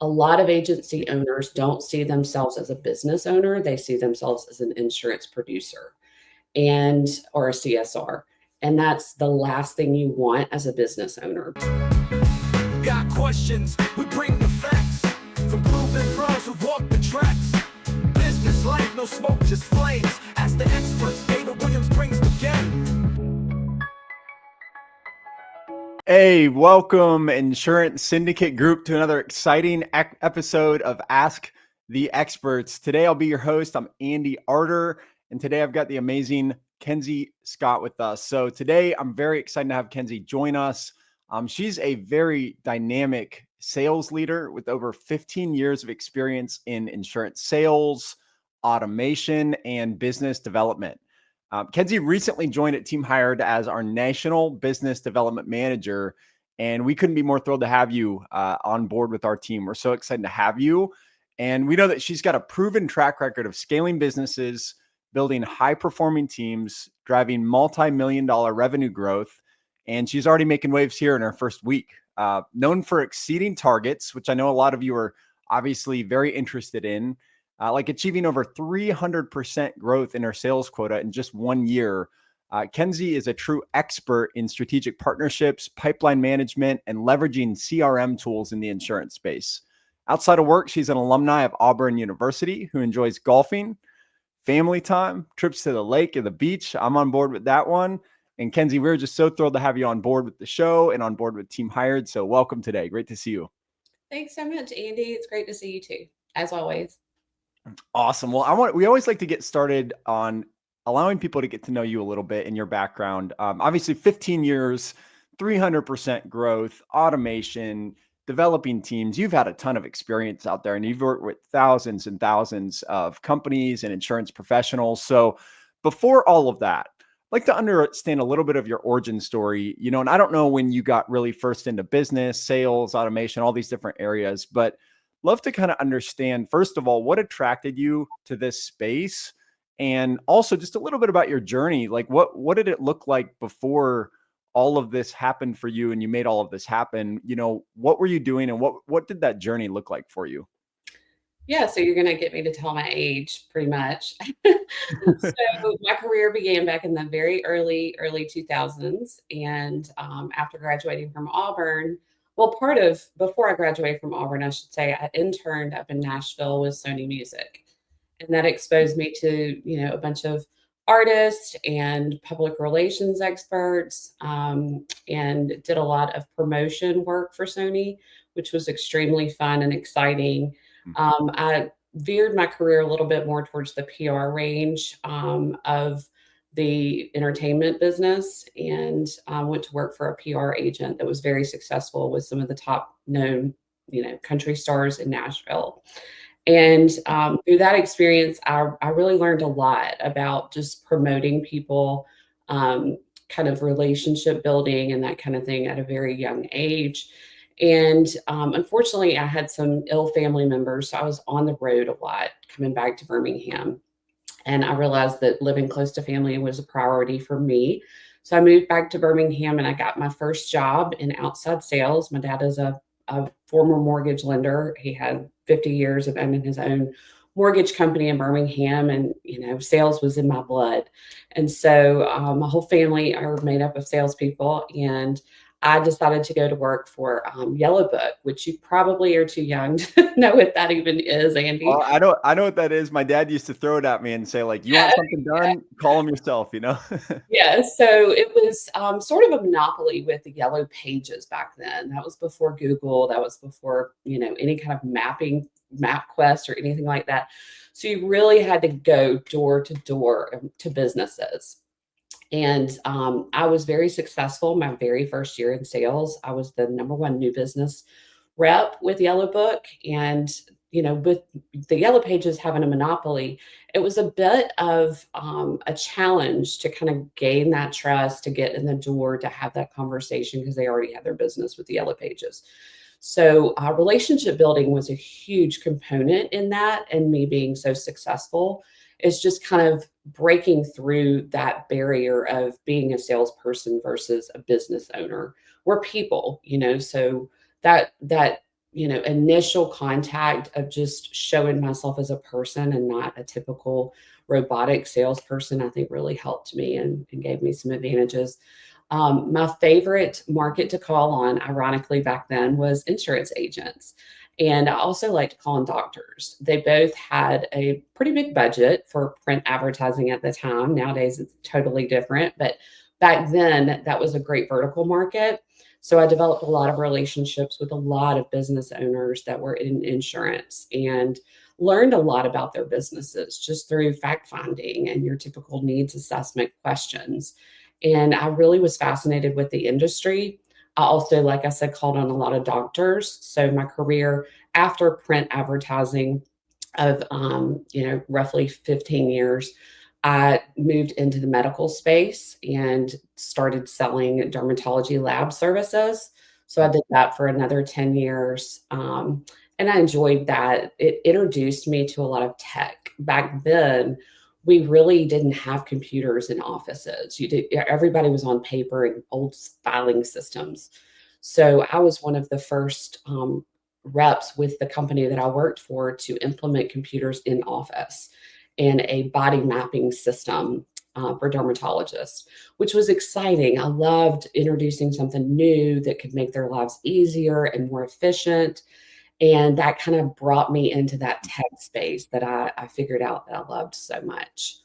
A lot of agency owners don't see themselves as a business owner. They see themselves as an insurance producer and or a CSR. And that's the last thing you want as a business owner. Got questions, we bring the facts. From proven pros who walk the tracks. Business life, no smoke, just flames. Ask the experts, David Williams brings the game. Hey, welcome Insurance Syndicate Group to another exciting episode of Ask the Experts. Today I'll be your host. I'm Andy Arter, and today I've got the amazing Kenzie Scott with us. So today I'm very excited to have Kenzie join us. She's a very dynamic sales leader with over 15 years of experience in insurance sales, automation, and business development. Kenzie recently joined at Team Hired as our National Business Development Manager, and we couldn't be more thrilled to have you on board with our team. We're so excited to have you, and we know that she's got a proven track record of scaling businesses, building high-performing teams, driving multi-million-dollar revenue growth, and she's already making waves here in her first week. Known for exceeding targets, which I know a lot of you are obviously very interested in, like achieving over 300% growth in her sales quota in just 1 year. Kenzie is a true expert in strategic partnerships, pipeline management, and leveraging CRM tools in the insurance space. Outside of work, she's an alumni of Auburn University who enjoys golfing, family time, trips to the lake and the beach. I'm on board with that one. And Kenzie, we're just so thrilled to have you on board with the show and on board with Team Hired. So welcome today. Great to see you. Thanks so much, Andy. It's great to see you too, as always. Awesome. Well, we always like to get started on allowing people to get to know you a little bit in your background. Obviously 15 years, 300% growth, automation, developing teams. You've had a ton of experience out there and you've worked with thousands and thousands of companies and insurance professionals. So before all of that, I'd like to understand a little bit of your origin story, and I don't know when you got really first into business, sales, automation, all these different areas, but love to kind of understand, first of all, what attracted you to this space, and also just a little bit about your journey. Like what did it look like before all of this happened for you and you made all of this happen? What were you doing and what did that journey look like for you? Yeah, so you're going to get me to tell my age pretty much. So my career began back in the very early 2000s. And after graduating from Auburn, before I graduated from Auburn, I should say, I interned up in Nashville with Sony Music. And that exposed me to, a bunch of artists and public relations experts, and did a lot of promotion work for Sony, which was extremely fun and exciting. I veered my career a little bit more towards the PR range of the entertainment business, and went to work for a PR agent that was very successful with some of the top known, country stars in Nashville. And through that experience, I really learned a lot about just promoting people, kind of relationship building and that kind of thing at a very young age. And unfortunately, I had some ill family members. So I was on the road a lot coming back to Birmingham. And I realized that living close to family was a priority for me. So I moved back to Birmingham and I got my first job in outside sales. My dad is a former mortgage lender. He had 50 years of owning his own mortgage company in Birmingham, and sales was in my blood. And so my whole family are made up of salespeople, and I decided to go to work for Yellow Book, which you probably are too young to know what that even is, Andy. Well, I know what that is. My dad used to throw it at me and say, like, you want something done, call them yourself, Yeah, so it was sort of a monopoly with the Yellow Pages back then. That was before Google. That was before, any kind of MapQuest or anything like that. So you really had to go door to door to businesses. And I was very successful my very first year in sales. I was the #1 new business rep with Yellow Book. And, with the Yellow Pages having a monopoly, it was a bit of a challenge to kind of gain that trust, to get in the door, to have that conversation, because they already had their business with the Yellow Pages. So relationship building was a huge component in that, and me being so successful is just kind of breaking through that barrier of being a salesperson versus a business owner. We're people, so that initial contact of just showing myself as a person and not a typical robotic salesperson, I think really helped me and gave me some advantages. My favorite market to call on, ironically, back then was insurance agents. And I also liked to call on doctors. They both had a pretty big budget for print advertising at the time. Nowadays, it's totally different. But back then, that was a great vertical market. So I developed a lot of relationships with a lot of business owners that were in insurance and learned a lot about their businesses just through fact finding and your typical needs assessment questions. And I really was fascinated with the industry. I also, like I said, called on a lot of doctors. So my career after print advertising of roughly 15 years, I moved into the medical space and started selling dermatology lab services. So I did that for another 10 years. And I enjoyed that. It introduced me to a lot of tech. Back then, we really didn't have computers in offices. Everybody was on paper and old filing systems. So I was one of the first reps with the company that I worked for to implement computers in office and a body mapping system for dermatologists, which was exciting. I loved introducing something new that could make their lives easier and more efficient. And that kind of brought me into that tech space that I figured out that I loved so much.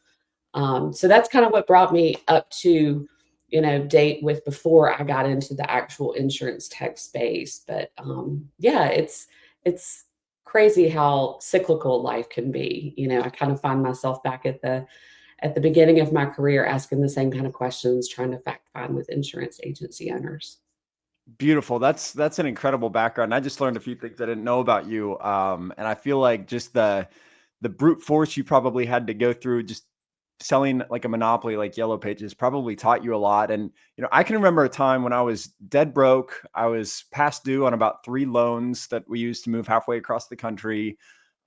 So that's kind of what brought me up to, date with before I got into the actual insurance tech space. But yeah, it's crazy how cyclical life can be. I kind of find myself back at the beginning of my career asking the same kind of questions, trying to fact find with insurance agency owners. Beautiful. That's an incredible background. I just learned a few things I didn't know about you. And I feel like just the brute force you probably had to go through just selling like a monopoly like Yellow Pages probably taught you a lot. And I can remember a time when I was dead broke. I was past due on about 3 loans that we used to move halfway across the country.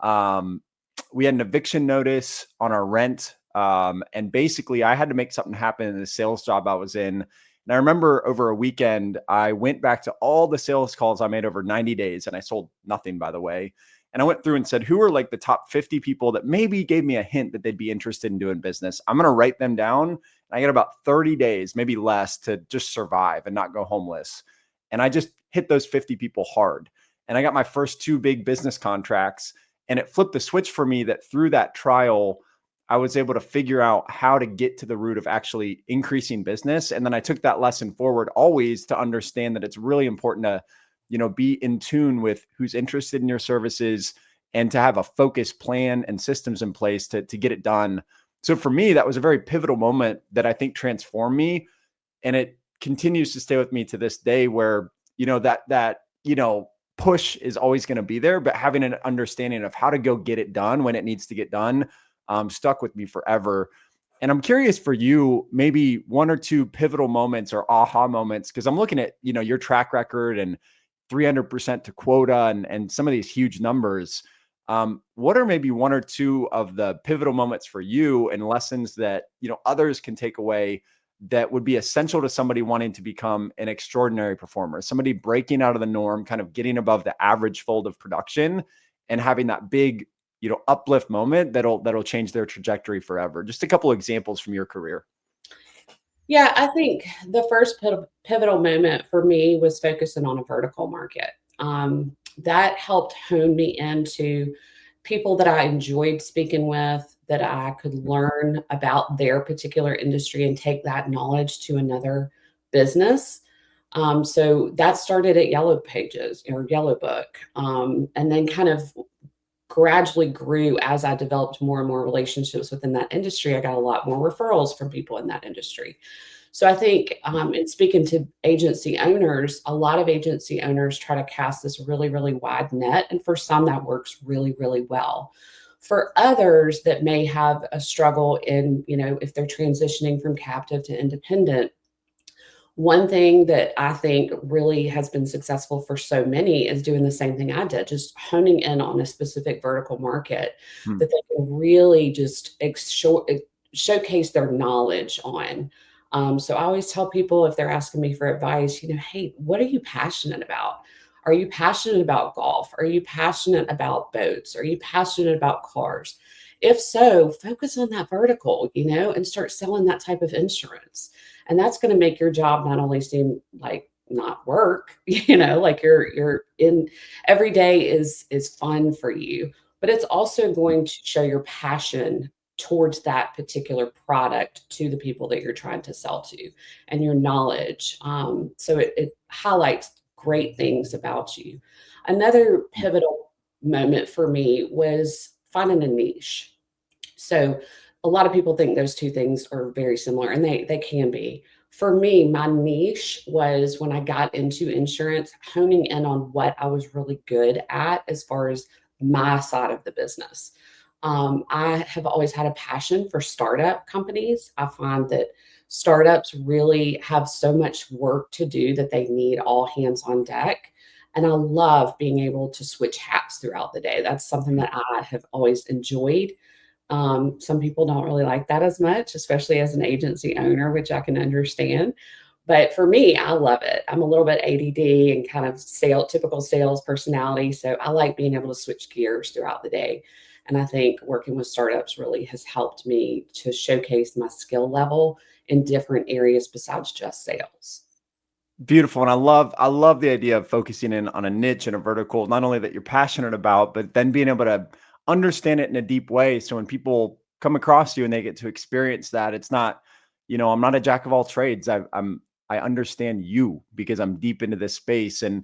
We had an eviction notice on our rent. And basically I had to make something happen in the sales job I was in. And I remember over a weekend, I went back to all the sales calls I made over 90 days, and I sold nothing, by the way. And I went through and said, who are like the top 50 people that maybe gave me a hint that they'd be interested in doing business? I'm going to write them down. And I got about 30 days, maybe less, to just survive and not go homeless. And I just hit those 50 people hard. And I got my first 2 big business contracts. And it flipped the switch for me that through that trial, I was able to figure out how to get to the root of actually increasing business. And then I took that lesson forward always to understand that it's really important to, be in tune with who's interested in your services and to have a focused plan and systems in place to get it done. So for me, that was a very pivotal moment that I think transformed me. And it continues to stay with me to this day where, that push is always going to be there, but having an understanding of how to go get it done when it needs to get done stuck with me forever. And I'm curious for you, maybe 1 or 2 pivotal moments or aha moments, because I'm looking at, your track record and 300% to quota and some of these huge numbers. What are maybe 1 or 2 of the pivotal moments for you and lessons that, others can take away that would be essential to somebody wanting to become an extraordinary performer, somebody breaking out of the norm, kind of getting above the average fold of production and having that big uplift moment that'll change their trajectory forever? Just a couple of examples from your career. Yeah, I think the first pivotal moment for me was focusing on a vertical market. That helped hone me into people that I enjoyed speaking with, that I could learn about their particular industry and take that knowledge to another business. So that started at Yellow Pages or Yellow Book, and then kind of gradually grew as I developed more and more relationships within that industry. I got a lot more referrals from people in that industry. So I think, in speaking to agency owners, a lot of agency owners try to cast this really, really wide net. And for some, that works really, really well. For others that may have a struggle in, if they're transitioning from captive to independent, one thing that I think really has been successful for so many is doing the same thing I did, just honing in on a specific vertical market that they can really just showcase their knowledge on. So I always tell people if they're asking me for advice, hey, what are you passionate about? Are you passionate about golf? Are you passionate about boats? Are you passionate about cars? If so, focus on that vertical, and start selling that type of insurance. And that's going to make your job not only seem like not work, like you're in every day is fun for you, but it's also going to show your passion towards that particular product to the people that you're trying to sell to, and your knowledge. So it highlights great things about you. Another pivotal moment for me was finding a niche. So a lot of people think those two things are very similar, and they can be. For me, my niche was when I got into insurance, honing in on what I was really good at as far as my side of the business. I have always had a passion for startup companies. I find that startups really have so much work to do that they need all hands on deck. And I love being able to switch hats throughout the day. That's something that I have always enjoyed. Some people don't really like that as much, especially as an agency owner, which I can understand. But for me, I love it. I'm a little bit ADD and kind of typical sales personality. So I like being able to switch gears throughout the day. And I think working with startups really has helped me to showcase my skill level in different areas besides just sales. Beautiful. And I love the idea of focusing in on a niche and a vertical, not only that you're passionate about, but then being able to understand it in a deep way. So when people come across you and they get to experience that, it's not, I'm not a jack of all trades. I understand you because I'm deep into this space. And,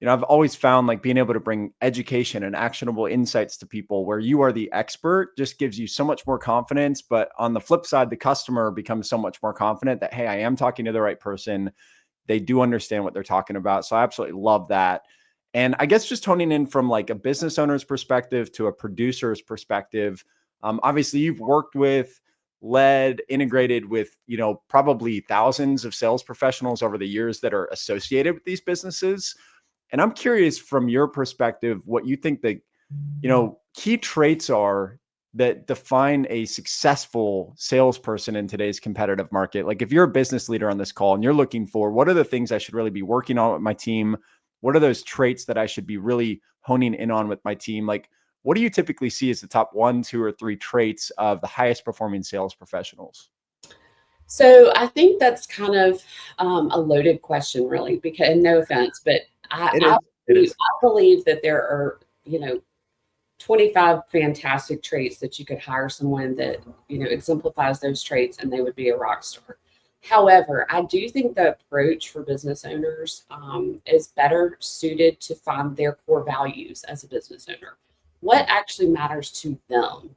I've always found like being able to bring education and actionable insights to people where you are the expert just gives you so much more confidence. But on the flip side, the customer becomes so much more confident that, hey, I am talking to the right person. They do understand what they're talking about. So I absolutely love that. And I guess just honing in from like a business owner's perspective to a producer's perspective, obviously you've worked with, led, integrated with, probably thousands of sales professionals over the years that are associated with these businesses. And I'm curious from your perspective, what you think the, key traits are that define a successful salesperson in today's competitive market. Like if you're a business leader on this call and you're looking for what are the things I should really be working on with my team? What are those traits that I should be really honing in on with my team? Like, what do you typically see as the top 1, 2, or 3 traits of the highest performing sales professionals? So I think that's kind of a loaded question, really, because no offense, but I, It I, is. It believe, is. I believe that there are, 25 fantastic traits that you could hire someone that, exemplifies those traits and they would be a rock star. However, I do think the approach for business owners is better suited to find their core values as a business owner. What actually matters to them?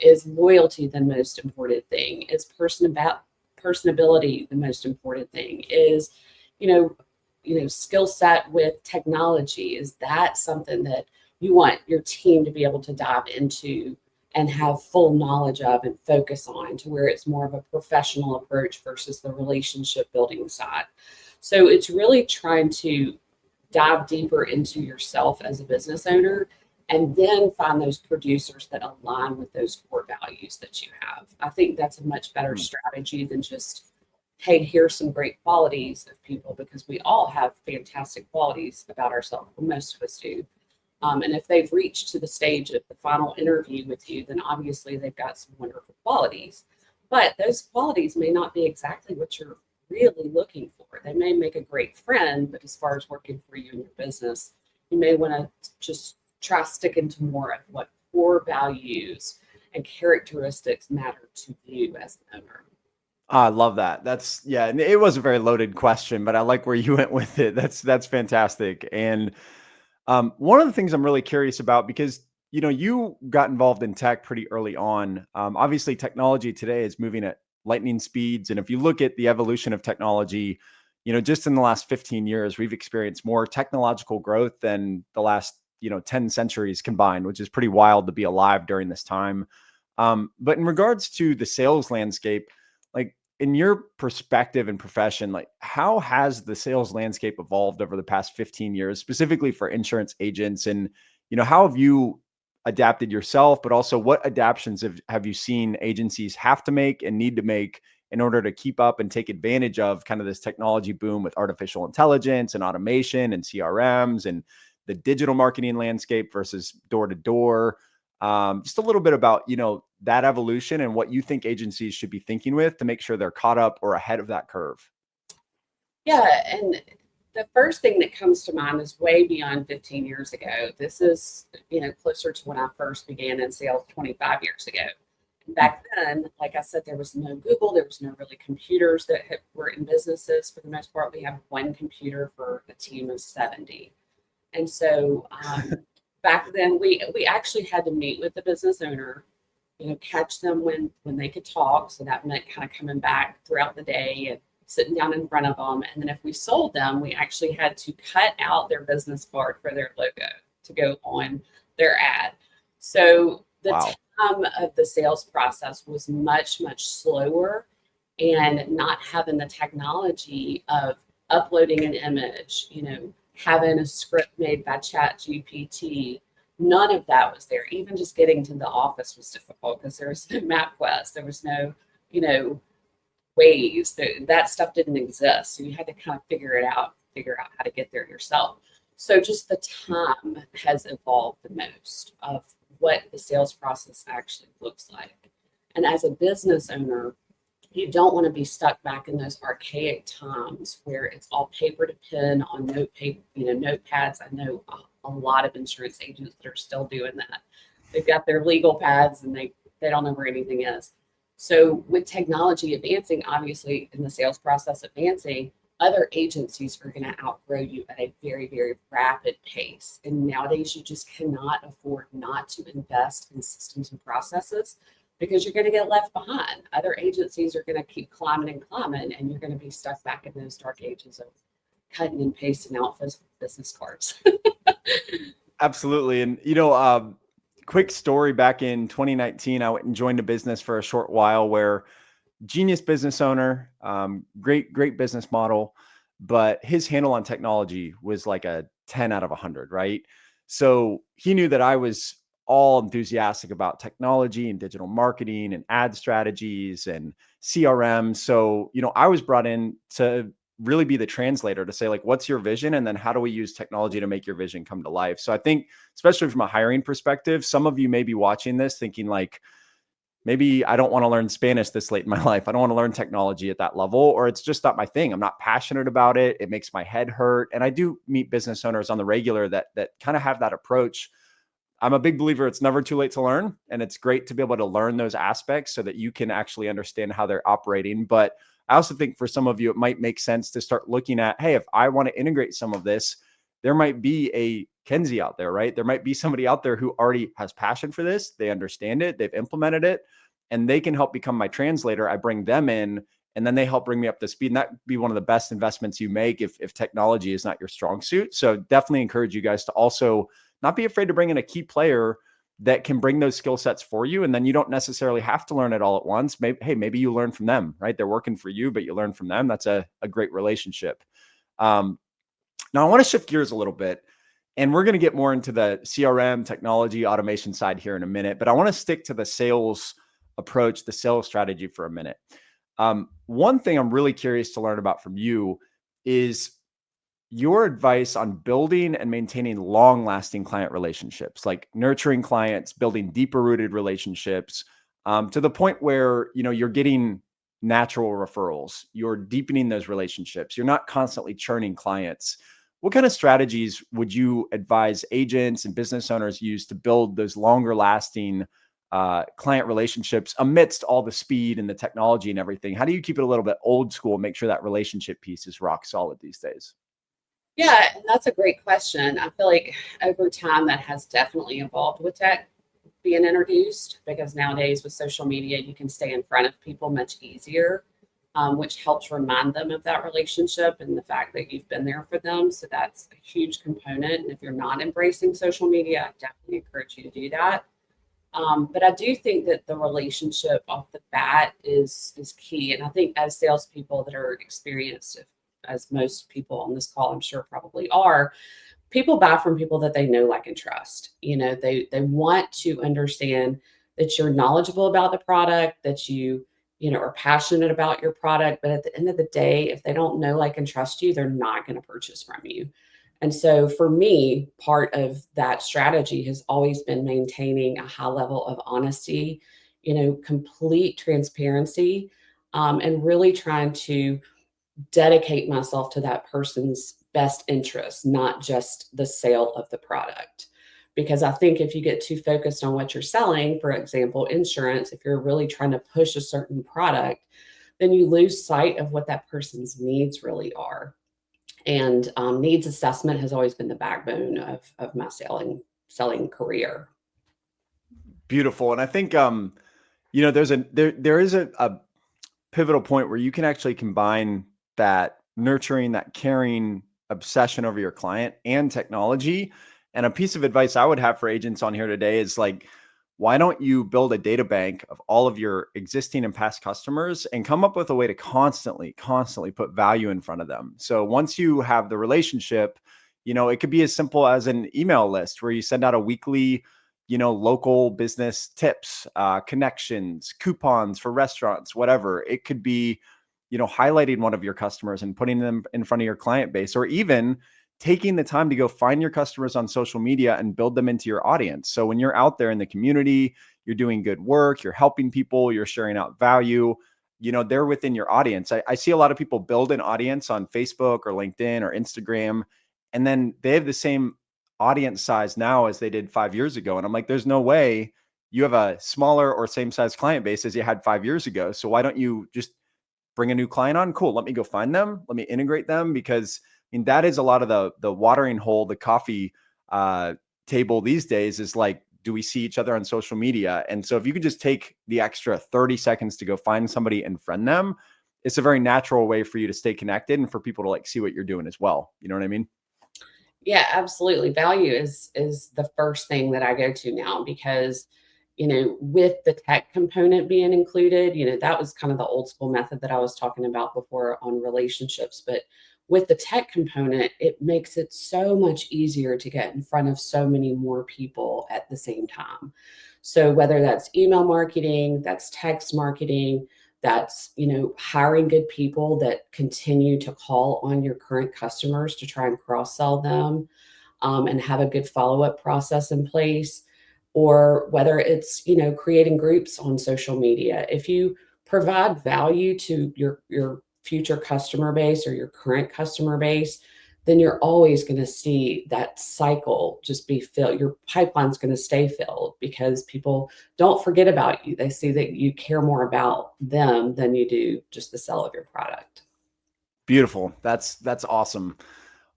Is loyalty the most important thing? Is personability the most important thing? Is, you know, skill set with technology, is that something that you want your team to be able to dive into and have full knowledge of and focus on, to where it's more of a professional approach versus the relationship building side? So it's really trying to dive deeper into yourself as a business owner, and then find those producers that align with those core values that you have. I think that's a much better strategy than just, hey, here's some great qualities of people, because we all have fantastic qualities about ourselves. Well, most of us do. And if they've reached to the stage of the final interview with you, then obviously they've got some wonderful qualities. But those qualities may not be exactly what you're really looking for. They may make a great friend, but as far as working for you in your business, you may want to just try sticking to more of what core values and characteristics matter to you as an owner. I love that. And it was a very loaded question, but I like where you went with it. That's fantastic. And one of the things I'm really curious about, because you got involved in tech pretty early on. Obviously, technology today is moving at lightning speeds, and if you look at the evolution of technology, just in the last 15 years, we've experienced more technological growth than the last 10 centuries combined, which is pretty wild to be alive during this time. But in regards to the sales landscape, like in your perspective and profession, like how has the sales landscape evolved over the past 15 years, specifically for insurance agents? And, how have you adapted yourself, but also what adaptations have you seen agencies have to make and need to make in order to keep up and take advantage of kind of this technology boom with artificial intelligence and automation and CRMs and the digital marketing landscape versus door to door. Just a little bit about, that evolution and what you think agencies should be thinking with to make sure they're caught up or ahead of that curve. Yeah, and the first thing that comes to mind is way beyond 15 years ago. This is, closer to when I first began in sales 25 years ago. Back then, like I said, there was no Google, there was no really computers that were in businesses. For the most part, we have one computer for a team of 70. And so back then, we actually had to meet with the business owner, catch them when they could talk. So that meant kind of coming back throughout the day and sitting down in front of them. And then if we sold them, we actually had to cut out their business card for their logo to go on their ad. So the time of the sales process was much, much slower, and not having the technology of uploading an image, having a script made by Chat GPT. None of that was there. Even just getting to the office was difficult because there was no MapQuest. There was no, ways. That stuff didn't exist. So you had to kind of figure out how to get there yourself. So just the time has evolved the most of what the sales process actually looks like. And as a business owner, you don't want to be stuck back in those archaic times where it's all paper to pen on notepads. I know a lot of insurance agents that are still doing that. They've got their legal pads and they don't know where anything is. So with technology advancing, obviously, in the sales process advancing, other agencies are going to outgrow you at a very, very rapid pace. And nowadays, you just cannot afford not to invest in systems and processes, because you're going to get left behind. Other agencies are going to keep climbing and climbing, and you're going to be stuck back in those dark ages of cutting and pasting out those business cards. Absolutely. And, quick story, back in 2019, I went and joined a business for a short while where genius business owner, great business model, but his handle on technology was like a 10 out of 100, right? So he knew that I was all enthusiastic about technology and digital marketing and ad strategies and CRM. So, I was brought in to really be the translator to say, like, what's your vision? And then how do we use technology to make your vision come to life? So I think, especially from a hiring perspective, some of you may be watching this thinking like, maybe I don't want to learn Spanish this late in my life. I don't want to learn technology at that level, or it's just not my thing. I'm not passionate about it. It makes my head hurt. And I do meet business owners on the regular that kind of have that approach. I'm a big believer it's never too late to learn. And it's great to be able to learn those aspects so that you can actually understand how they're operating. But I also think for some of you, it might make sense to start looking at, hey, if I want to integrate some of this, there might be a Kenzie out there, right? There might be somebody out there who already has passion for this. They understand it. They've implemented it, and they can help become my translator. I bring them in, and then they help bring me up to speed. And that would be one of the best investments you make if technology is not your strong suit. So definitely encourage you guys to also not be afraid to bring in a key player that can bring those skill sets for you. And then you don't necessarily have to learn it all at once. Maybe you learn from them, right? They're working for you, but you learn from them. That's a great relationship. Now I want to shift gears a little bit, and we're going to get more into the CRM technology automation side here in a minute, but I want to stick to the sales approach, the sales strategy for a minute. One thing I'm really curious to learn about from you is your advice on building and maintaining long-lasting client relationships, like nurturing clients, building deeper rooted relationships, to the point where, you're getting natural referrals, you're deepening those relationships, you're not constantly churning clients. What kind of strategies would you advise agents and business owners use to build those longer lasting client relationships amidst all the speed and the technology and everything? How do you keep it a little bit old school, make sure that relationship piece is rock solid these days? Yeah, that's a great question. I feel like over time that has definitely evolved with tech being introduced, because nowadays with social media, you can stay in front of people much easier, which helps remind them of that relationship and the fact that you've been there for them. So that's a huge component. And if you're not embracing social media, I definitely encourage you to do that. But I do think that the relationship off the bat is key. And I think as salespeople that are experienced, as most people on this call, I'm sure probably are, people buy from people that they know, like, and trust. They want to understand that you're knowledgeable about the product, that you are passionate about your product, but at the end of the day, if they don't know, like, and trust you, they're not going to purchase from you. And so for me, part of that strategy has always been maintaining a high level of honesty, complete transparency, and really trying to dedicate myself to that person's best interest, not just the sale of the product. Because I think if you get too focused on what you're selling, for example, insurance, if you're really trying to push a certain product, then you lose sight of what that person's needs really are. And needs assessment has always been the backbone of my selling career. Beautiful. And I think there is a pivotal point where you can actually combine that nurturing, that caring obsession over your client and technology. And a piece of advice I would have for agents on here today is like, why don't you build a data bank of all of your existing and past customers and come up with a way to constantly put value in front of them? So once you have the relationship, it could be as simple as an email list where you send out a weekly, local business tips, connections, coupons for restaurants, whatever. It could be, highlighting one of your customers and putting them in front of your client base, or even taking the time to go find your customers on social media and build them into your audience. So when you're out there in the community, you're doing good work, you're helping people, you're sharing out value, they're within your audience. I see a lot of people build an audience on Facebook or LinkedIn or Instagram, and then they have the same audience size now as they did 5 years ago. And I'm like, there's no way you have a smaller or same size client base as you had 5 years ago. So why don't you just bring a new client on? Cool. Let me go find them. Let me integrate them, because that is a lot of the watering hole, the coffee table these days is like, do we see each other on social media? And so if you could just take the extra 30 seconds to go find somebody and friend them, it's a very natural way for you to stay connected and for people to like see what you're doing as well. You know what I mean? Yeah, absolutely. Value is the first thing that I go to now, because with the tech component being included, that was kind of the old school method that I was talking about before on relationships. But with the tech component, it makes it so much easier to get in front of so many more people at the same time. So whether that's email marketing, that's text marketing, that's hiring good people that continue to call on your current customers to try and cross sell them, and have a good follow-up process in place, or whether it's creating groups on social media. If you provide value to your future customer base or your current customer base, then you're always going to see that cycle just be filled. Your pipeline's going to stay filled because people don't forget about you. They see that you care more about them than you do just the sale of your product. Beautiful. That's awesome.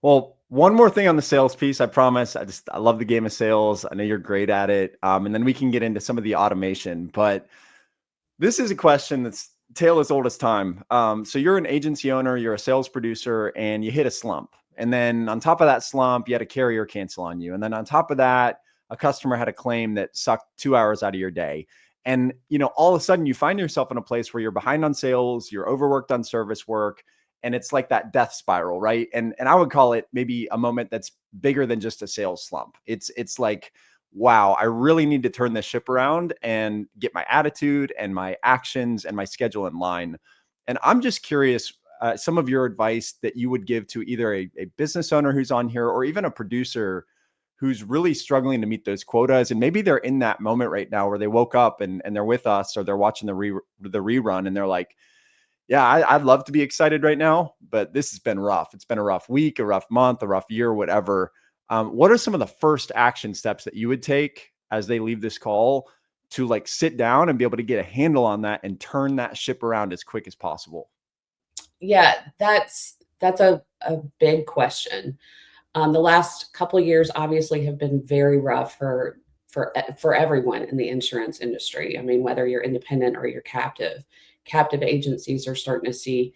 Well, one more thing on the sales piece, I promise. I love the game of sales. I know you're great at it. And then we can get into some of the automation, but this is a question that's tale as old as time. So you're an agency owner, you're a sales producer, and you hit a slump. And then on top of that slump, you had a carrier cancel on you. And then on top of that, a customer had a claim that sucked 2 hours out of your day. And, all of a sudden you find yourself in a place where you're behind on sales, you're overworked on service work, and it's like that death spiral, right? And I would call it maybe a moment that's bigger than just a sales slump. It's like, wow, I really need to turn this ship around and get my attitude and my actions and my schedule in line. And I'm just curious, some of your advice that you would give to either a business owner who's on here or even a producer who's really struggling to meet those quotas. And maybe they're in that moment right now where they woke up and they're with us, or they're watching the rerun and they're like, yeah, I'd love to be excited right now, but this has been rough. It's been a rough week, a rough month, a rough year, whatever. What are some of the first action steps that you would take as they leave this call to like sit down and be able to get a handle on that and turn that ship around as quick as possible? Yeah, that's a big question. The last couple of years obviously have been very rough for everyone in the insurance industry. I mean, whether you're independent or you're captive, captive agencies are starting to see,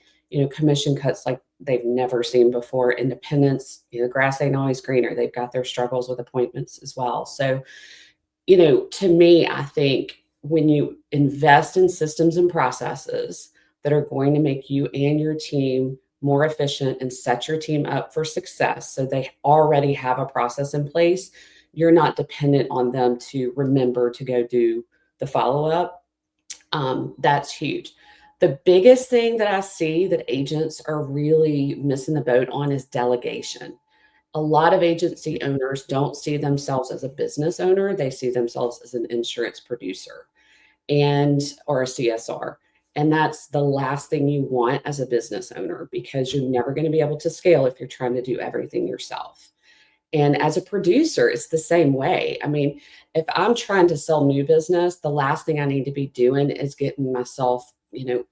commission cuts like they've never seen before. Independents, grass ain't always greener. They've got their struggles with appointments as well. So, to me, I think when you invest in systems and processes that are going to make you and your team more efficient and set your team up for success, so they already have a process in place, you're not dependent on them to remember to go do the follow-up. That's huge. The biggest thing that I see that agents are really missing the boat on is delegation. A lot of agency owners don't see themselves as a business owner. They see themselves as an insurance producer and or a CSR. And that's the last thing you want as a business owner because you're never going to be able to scale if you're trying to do everything yourself. And as a producer, it's the same way. I mean, if I'm trying to sell new business, the last thing I need to be doing is getting myself,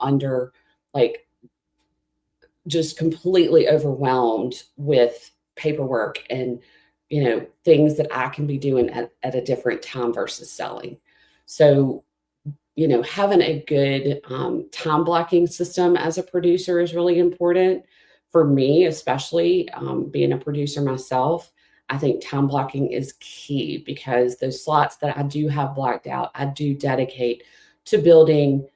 under like just completely overwhelmed with paperwork and, things that I can be doing at a different time versus selling. So having a good time blocking system as a producer is really important for me, especially being a producer myself. I think time blocking is key because those slots that I do have blocked out, I do dedicate to building,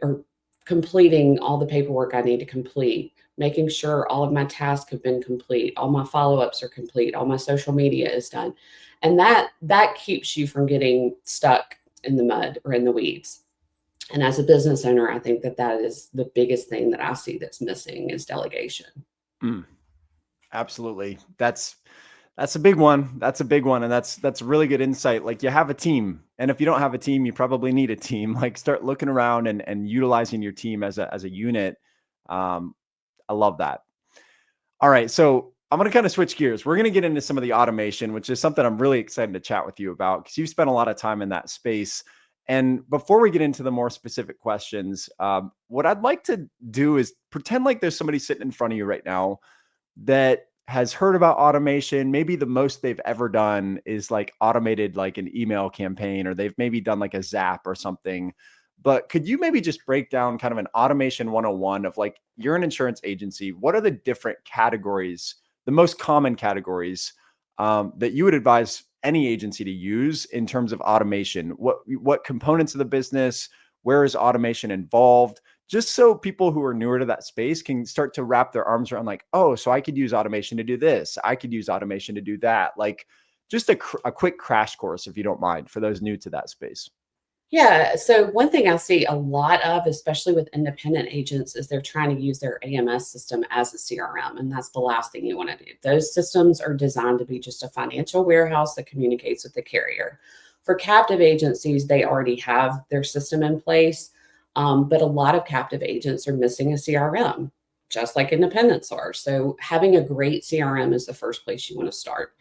or completing all the paperwork I need to complete, making sure all of my tasks have been complete, all my follow-ups are complete, all my social media is done. And that keeps you from getting stuck in the mud or in the weeds. And as a business owner, I think that is the biggest thing that I see that's missing is delegation. Mm, absolutely. That's a big one. That's a big one. And that's really good insight. Like you have a team. And if you don't have a team, you probably need a team. Like start looking around and utilizing your team as a unit. I love that. All right. So I'm going to kind of switch gears. We're going to get into some of the automation, which is something I'm really excited to chat with you about because you've spent a lot of time in that space. And before we get into the more specific questions, what I'd like to do is pretend like there's somebody sitting in front of you right now that has heard about automation. Maybe the most they've ever done is like automated like an email campaign, or they've maybe done like a Zap or something. But could you maybe just break down kind of an automation 101 of like, you're an insurance agency. What are the different categories, the most common categories that you would advise any agency to use in terms of automation? What components of the business, where is automation involved? Just so people who are newer to that space can start to wrap their arms around like, oh, so I could use automation to do this. I could use automation to do that. Like just a quick crash course, if you don't mind, for those new to that space. Yeah. So one thing I see a lot of, especially with independent agents, is they're trying to use their AMS system as a CRM. And that's the last thing you want to do. Those systems are designed to be just a financial warehouse that communicates with the carrier. For captive agencies, they already have their system in place. But a lot of captive agents are missing a CRM, just like independents are. So having a great CRM is the first place you want to start.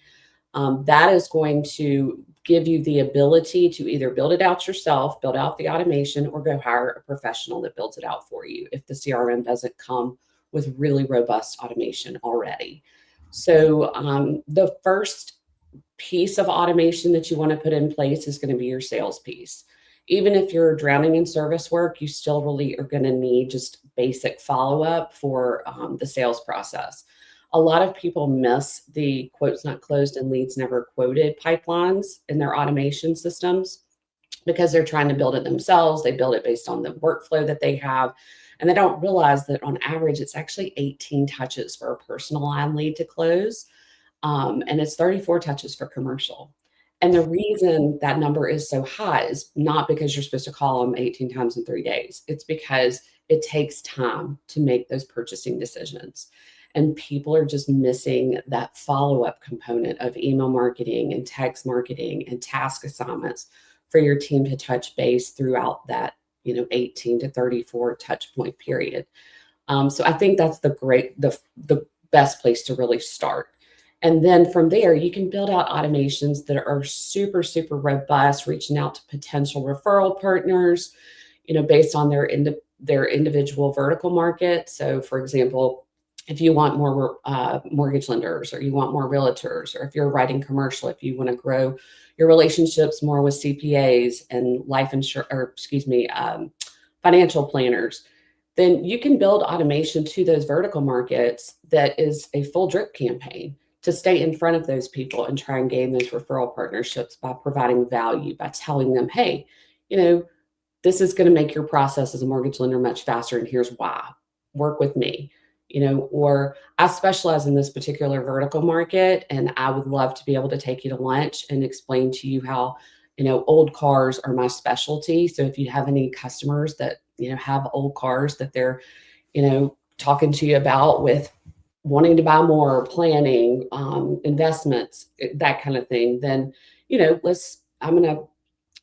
That is going to give you the ability to either build it out yourself, build out the automation, or go hire a professional that builds it out for you if the CRM doesn't come with really robust automation already. So the first piece of automation that you want to put in place is going to be your sales piece. Even if you're drowning in service work, you still really are going to need just basic follow-up for the sales process. A lot of people miss the quotes not closed and leads never quoted pipelines in their automation systems because they're trying to build it themselves. They build it based on the workflow that they have. And they don't realize that on average, it's actually 18 touches for a personal line lead to close. And it's 34 touches for commercial. And the reason that number is so high is not because you're supposed to call them 18 times in 3 days. It's because it takes time to make those purchasing decisions. And people are just missing that follow-up component of email marketing and text marketing and task assignments for your team to touch base throughout that, 18 to 34 touch point period. So I think that's the best place to really start. And then from there, you can build out automations that are super, super robust, reaching out to potential referral partners, based on their individual vertical market. So for example, if you want more mortgage lenders, or you want more realtors, or if you're writing commercial, if you want to grow your relationships more with CPAs and financial planners, then you can build automation to those vertical markets that is a full drip campaign to stay in front of those people and try and gain those referral partnerships by providing value, by telling them, hey, this is going to make your process as a mortgage lender much faster, and here's why. Work with me. Or I specialize in this particular vertical market, and I would love to be able to take you to lunch and explain to you how, old cars are my specialty. So if you have any customers that, have old cars that they're, talking to you about with wanting to buy more, planning, investments, that kind of thing, then, I'm going to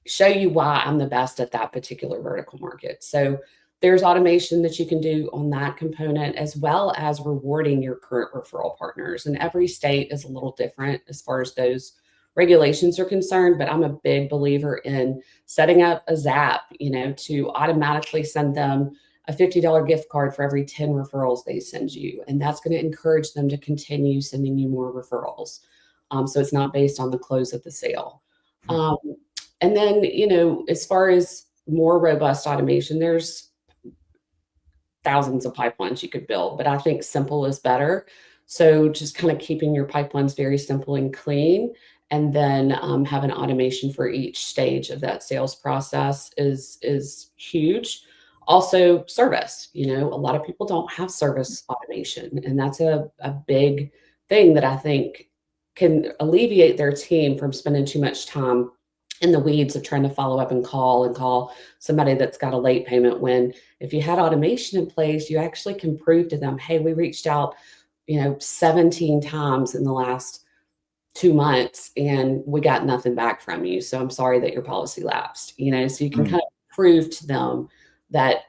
show you why I'm the best at that particular vertical market. So there's automation that you can do on that component, as well as rewarding your current referral partners. And every state is a little different as far as those regulations are concerned, but I'm a big believer in setting up a Zap, to automatically send them a $50 gift card for every 10 referrals they send you. And that's going to encourage them to continue sending you more referrals. So it's not based on the close of the sale. Um, and then, as far as more robust automation, there's thousands of pipelines you could build, but I think simple is better. So just kind of keeping your pipelines very simple and clean, and then have an automation for each stage of that sales process is huge. Also, service. A lot of people don't have service automation, and that's a big thing that I think can alleviate their team from spending too much time in the weeds of trying to follow up and call somebody that's got a late payment, when if you had automation in place, you actually can prove to them, hey, we reached out, 17 times in the last 2 months and we got nothing back from you. So I'm sorry that your policy lapsed, so you can kind of prove to them that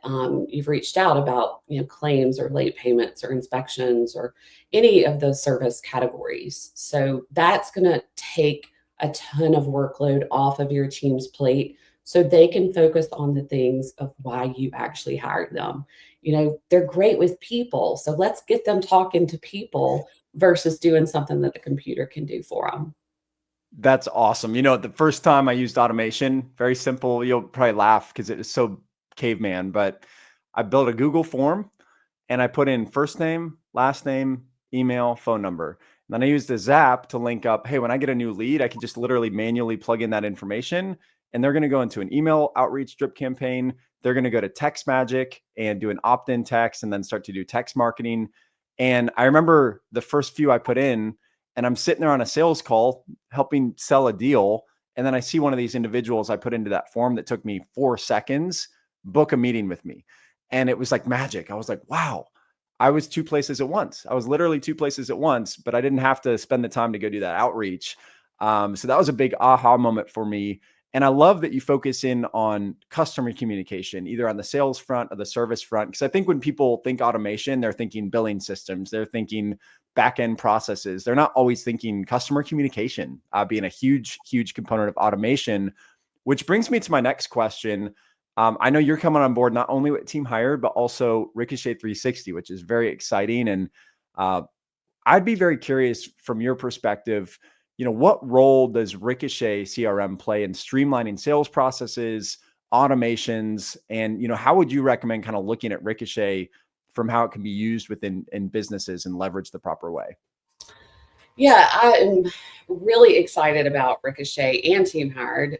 you've reached out about, claims or late payments or inspections or any of those service categories. So that's going to take a ton of workload off of your team's plate so they can focus on the things of why you actually hired them. They're great with people, so let's get them talking to people versus doing something that the computer can do for them. That's awesome. The first time I used automation, very simple. You'll probably laugh because it was so caveman, but I built a Google form and I put in first name, last name, email, phone number. And then I used the Zap to link up. Hey, when I get a new lead, I can just literally manually plug in that information, and they're going to go into an email outreach drip campaign. They're going to go to Text Magic and do an opt-in text and then start to do text marketing. And I remember the first few I put in, and I'm sitting there on a sales call helping sell a deal. And then I see one of these individuals I put into that form that took me 4 seconds, book a meeting with me. And it was like magic. I was like, wow, I was 2 places at once. I was literally 2 places at once, but I didn't have to spend the time to go do that outreach. So that was a big aha moment for me. And I love that you focus in on customer communication, either on the sales front or the service front. Because I think when people think automation, they're thinking billing systems, they're thinking back-end processes. They're not always thinking customer communication being a huge, huge component of automation, which brings me to my next question. I know you're coming on board not only with Team Hired, but also Ricochet 360, which is very exciting. And I'd be very curious from your perspective, what role does Ricochet CRM play in streamlining sales processes, automations, and, how would you recommend kind of looking at Ricochet from how it can be used within businesses and leverage the proper way? Yeah, I am really excited about Ricochet and Team Hired,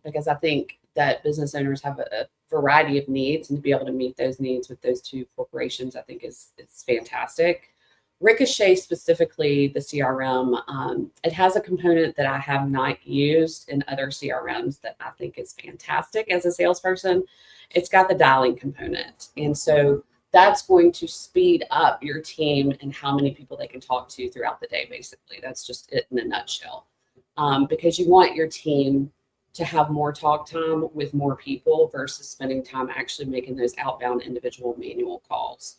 because I think that business owners have a variety of needs, and to be able to meet those needs with those two corporations, I think is fantastic. Ricochet specifically, the CRM, it has a component that I have not used in other CRMs that I think is fantastic as a salesperson. It's got the dialing component. And so that's going to speed up your team and how many people they can talk to throughout the day, basically. That's just it in a nutshell. Because you want your team to have more talk time with more people versus spending time actually making those outbound individual manual calls.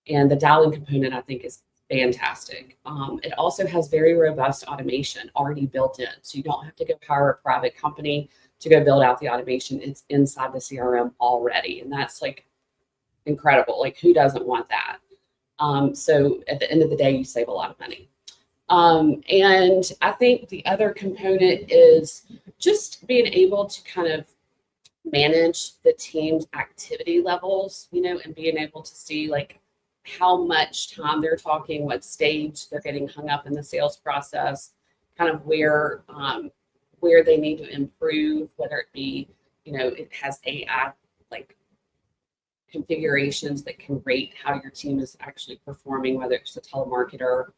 And the dialing component, I think, is fantastic. It also has very robust automation already built in. So you don't have to go hire a private company to go build out the automation. It's inside the CRM already. And that's like incredible. Like, who doesn't want that? So at the end of the day, you save a lot of money. And I think the other component is just being able to kind of manage the team's activity levels, and being able to see like how much time they're talking, what stage they're getting hung up in the sales process, kind of where they need to improve, whether it be, it has AI like configurations that can rate how your team is actually performing, whether it's a telemarketer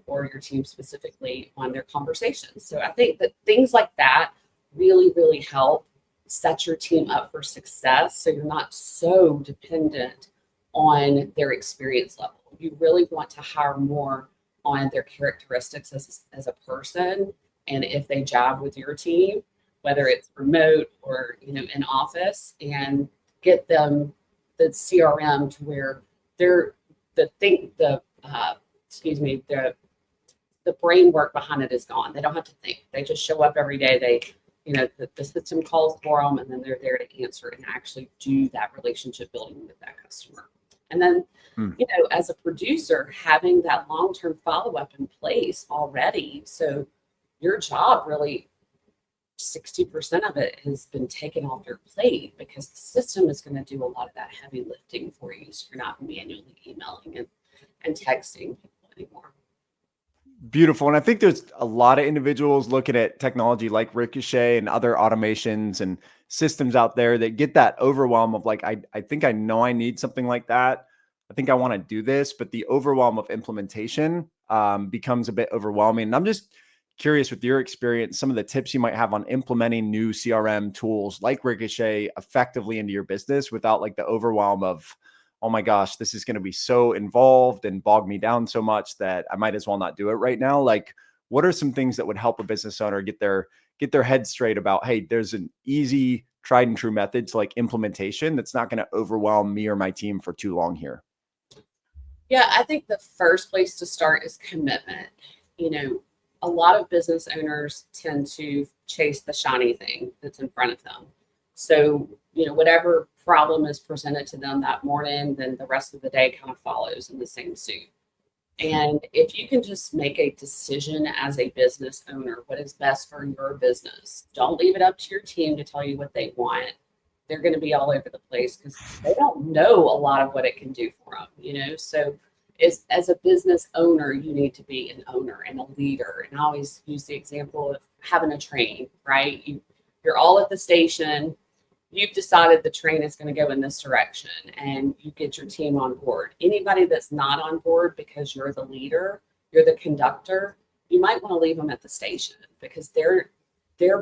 or your team specifically on their conversations. So I think that things like that really, really help set your team up for success so you're not so dependent on their experience level. You really want to hire more on their characteristics as a person, and if they jive with your team, whether it's remote or in office, and get them the CRM to where they're the brain work behind it is gone. They don't have to think. They just show up every day. The system calls for them, and then they're there to answer and actually do that relationship building with that customer. And then, as a producer, having that long-term follow-up in place already. So your job really, 60% of it has been taken off your plate because the system is going to do a lot of that heavy lifting for you. So you're not manually emailing and texting people anymore. Beautiful. And I think there's a lot of individuals looking at technology like Ricochet and other automations and systems out there that get that overwhelm of like, I think I know I need something like that. I think I want to do this, but the overwhelm of implementation becomes a bit overwhelming. And I'm just curious, with your experience, some of the tips you might have on implementing new CRM tools like Ricochet effectively into your business without like the overwhelm of, oh my gosh, this is going to be so involved and bog me down so much that I might as well not do it right now. Like, what are some things that would help a business owner get their head straight about, hey, there's an easy, tried and true method to like implementation that's not going to overwhelm me or my team for too long here? Yeah, I think the first place to start is commitment. A lot of business owners tend to chase the shiny thing that's in front of them. So, whatever problem is presented to them that morning, then the rest of the day kind of follows in the same suit. And if you can just make a decision as a business owner, what is best for your business, don't leave it up to your team to tell you what they want. They're going to be all over the place because they don't know a lot of what it can do for them, So as a business owner, you need to be an owner and a leader. And I always use the example of having a train, right? You're all at the station. You've decided the train is going to go in this direction, and you get your team on board. Anybody that's not on board because you're the leader, you're the conductor, you might want to leave them at the station because their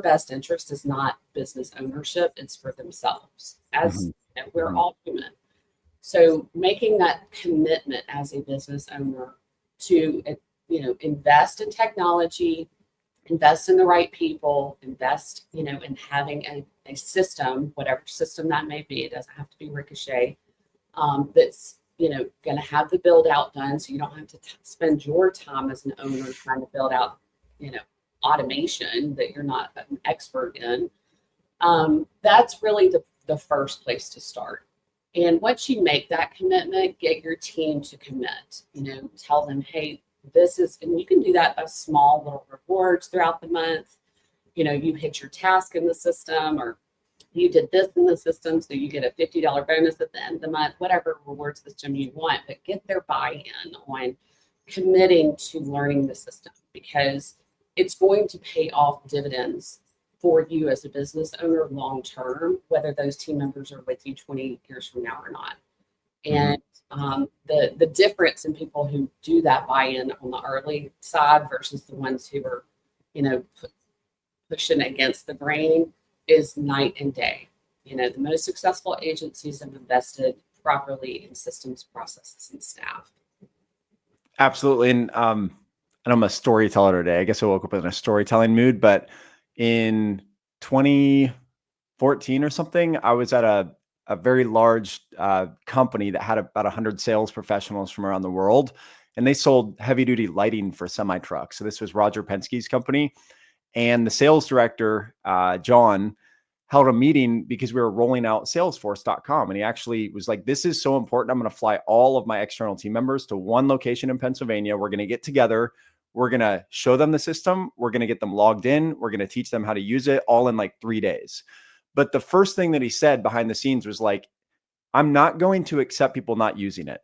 best interest is not business ownership. It's for themselves. We're all human. So making that commitment as a business owner to, invest in technology, invest in the right people, invest, in having a system, whatever system that may be. It doesn't have to be Ricochet, that's, going to have the build out done. So you don't have to spend your time as an owner trying to build out, automation that you're not an expert in. That's really the first place to start. And once you make that commitment, get your team to commit, tell them, hey, this is, and you can do that by small little rewards throughout the month. You hit your task in the system, or you did this in the system, so you get a $50 bonus at the end of the month, whatever reward system you want, but get their buy-in on committing to learning the system, because it's going to pay off dividends for you as a business owner long term, whether those team members are with you 20 years from now or not. And the difference in people who do that buy-in on the early side versus the ones who are, pushing against the grain is night and day. The most successful agencies have invested properly in systems, processes, and staff. Absolutely. And I'm a storyteller today. I guess I woke up in a storytelling mood, but in 2014 or something, I was at a very large company that had about 100 sales professionals from around the world, and they sold heavy duty lighting for semi trucks. So this was Roger Penske's company, and the sales director, John, held a meeting because we were rolling out Salesforce.com. And he actually was like, this is so important. I'm going to fly all of my external team members to one location in Pennsylvania. We're going to get together. We're going to show them the system. We're going to get them logged in. We're going to teach them how to use it all in like 3 days. But the first thing that he said behind the scenes was like, I'm not going to accept people not using it.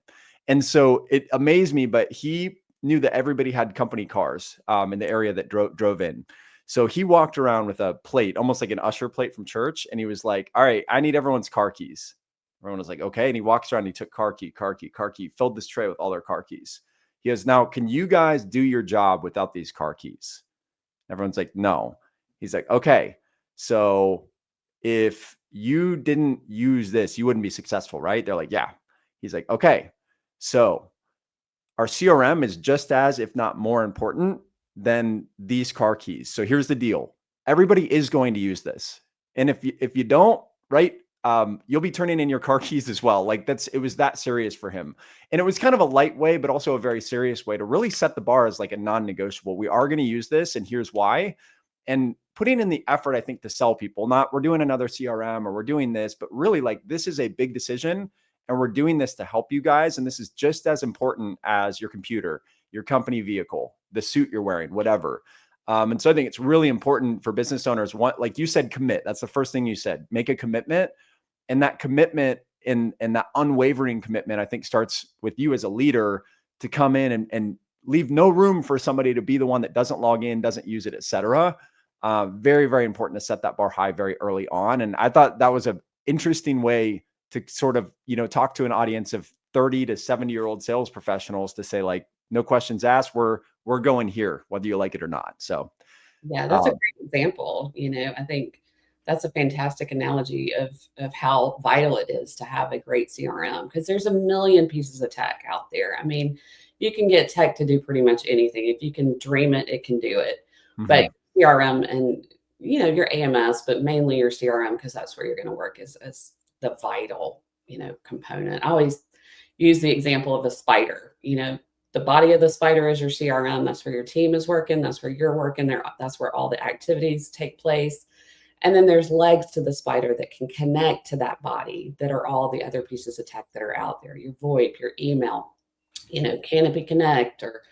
And so it amazed me, but he knew that everybody had company cars in the area that drove in. So he walked around with a plate, almost like an usher plate from church. And he was like, all right, I need everyone's car keys. Everyone was like, okay. And he walks around and he took car key, filled this tray with all their car keys. He goes, now, can you guys do your job without these car keys? Everyone's like, no. He's like, okay. So if you didn't use this, you wouldn't be successful, right? They're like, yeah. He's like, okay, so our CRM is just as, if not more important than these car keys. So here's the deal. Everybody is going to use this. And if you don't, right, you'll be turning in your car keys as well. Like it was that serious for him. And it was kind of a light way, but also a very serious way to really set the bar as like a non-negotiable. We are going to use this, and here's why. And putting in the effort, I think, to sell people, not we're doing another CRM or we're doing this, but really like this is a big decision and we're doing this to help you guys. And this is just as important as your computer, your company vehicle, the suit you're wearing, whatever. And so I think it's really important for business owners. Like you said, commit. That's the first thing you said. Make a commitment. And that commitment and that unwavering commitment, I think, starts with you as a leader to come in and leave no room for somebody to be the one that doesn't log in, doesn't use it, et cetera. Very, very important to set that bar high very early on. And I thought that was an interesting way to sort of, talk to an audience of 30 to 70-year-old sales professionals to say, like, no questions asked, we're going here, whether you like it or not. So Yeah, that's a great example. I think that's a fantastic analogy of how vital it is to have a great CRM, because there's a million pieces of tech out there. I mean, you can get tech to do pretty much anything. If you can dream it, it can do it. But CRM and your AMS, but mainly your CRM, because that's where you're going to work as the vital component. I always use the example of a spider. The body of the spider is your CRM. That's where your team is working. That's where you're working there. That's where all the activities take place. And then there's legs to the spider that can connect to that body, that are all the other pieces of tech that are out there. Your VoIP, your email, Canopy Connect, or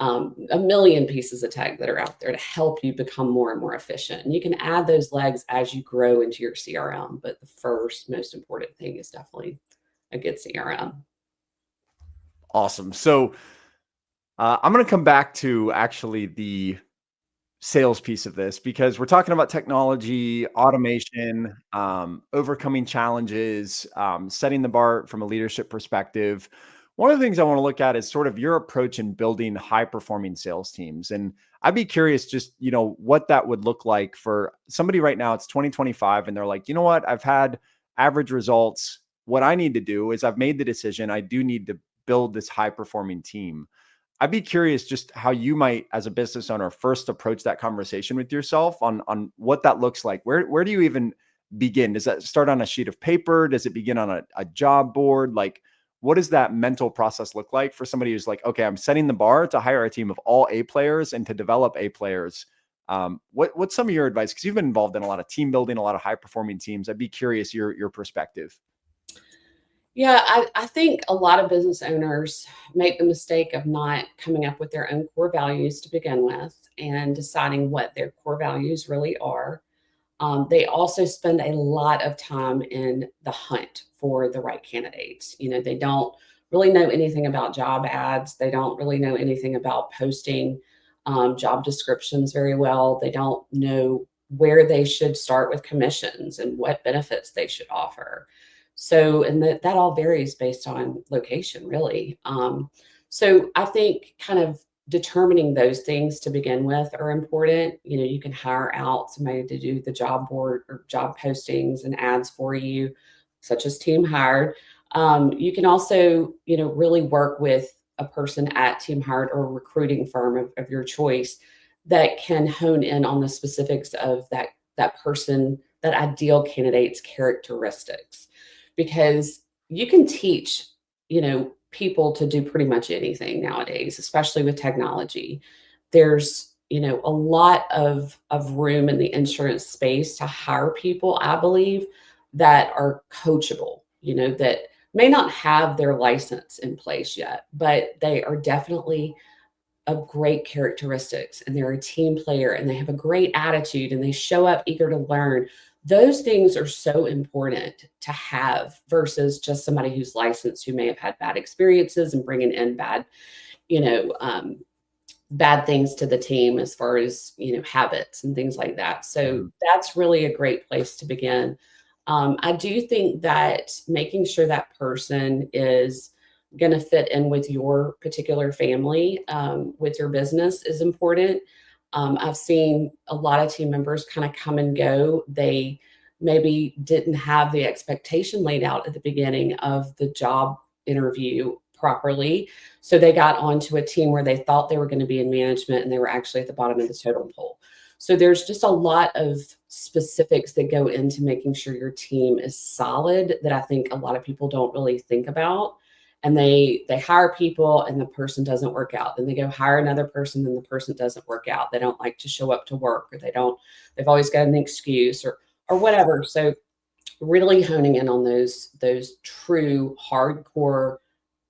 a million pieces of tech that are out there to help you become more and more efficient. And you can add those legs as you grow into your CRM. But the first most important thing is definitely a good CRM. Awesome. So I'm going to come back to actually the sales piece of this, because we're talking about technology, automation, overcoming challenges, setting the bar from a leadership perspective. One of the things I want to look at is sort of your approach in building high performing sales teams. And I'd be curious just, what that would look like for somebody right now. It's 2025 and they're like, you know what, I've had average results. What I need to do is I've made the decision. I do need to build this high performing team. I'd be curious just how you might, as a business owner, first approach that conversation with yourself on what that looks like. Where do you even begin? Does that start on a sheet of paper? Does it begin on a job board? Like, what does that mental process look like for somebody who's like, okay, I'm setting the bar to hire a team of all A players and to develop A players? What's some of your advice? Because you've been involved in a lot of team building, a lot of high performing teams. I'd be curious your perspective. Yeah, I think a lot of business owners make the mistake of not coming up with their own core values to begin with and deciding what their core values really are. They also spend a lot of time in the hunt for the right candidates. They don't really know anything about job ads. They don't really know anything about posting job descriptions very well. They don't know where they should start with commissions and what benefits they should offer. So, and that all varies based on location, really. So I think kind of determining those things to begin with are important. You can hire out somebody to do the job board or job postings and ads for you, such as Team Hired. You can also, really work with a person at Team Hired or a recruiting firm of your choice that can hone in on the specifics of that person, that ideal candidate's characteristics. Because you can teach, people to do pretty much anything nowadays, especially with technology. There's, a lot of room in the insurance space to hire people, I believe, that are coachable, that may not have their license in place yet, but they are definitely of great characteristics, and they're a team player, and they have a great attitude, and they show up eager to learn. Those things are so important to have versus just somebody who's licensed, who may have had bad experiences and bringing in bad, bad things to the team as far as, habits and things like that. So that's really a great place to begin. I do think that making sure that person is going to fit in with your particular family, with your business, is important. I've seen a lot of team members kind of come and go. They maybe didn't have the expectation laid out at the beginning of the job interview properly. So they got onto a team where they thought they were going to be in management and they were actually at the bottom of the totem pole. So there's just a lot of specifics that go into making sure your team is solid that I think a lot of people don't really think about. And they hire people and the person doesn't work out. Then they go hire another person and the person doesn't work out. They don't like to show up to work, or they've always got an excuse or whatever. So really honing in on those true hardcore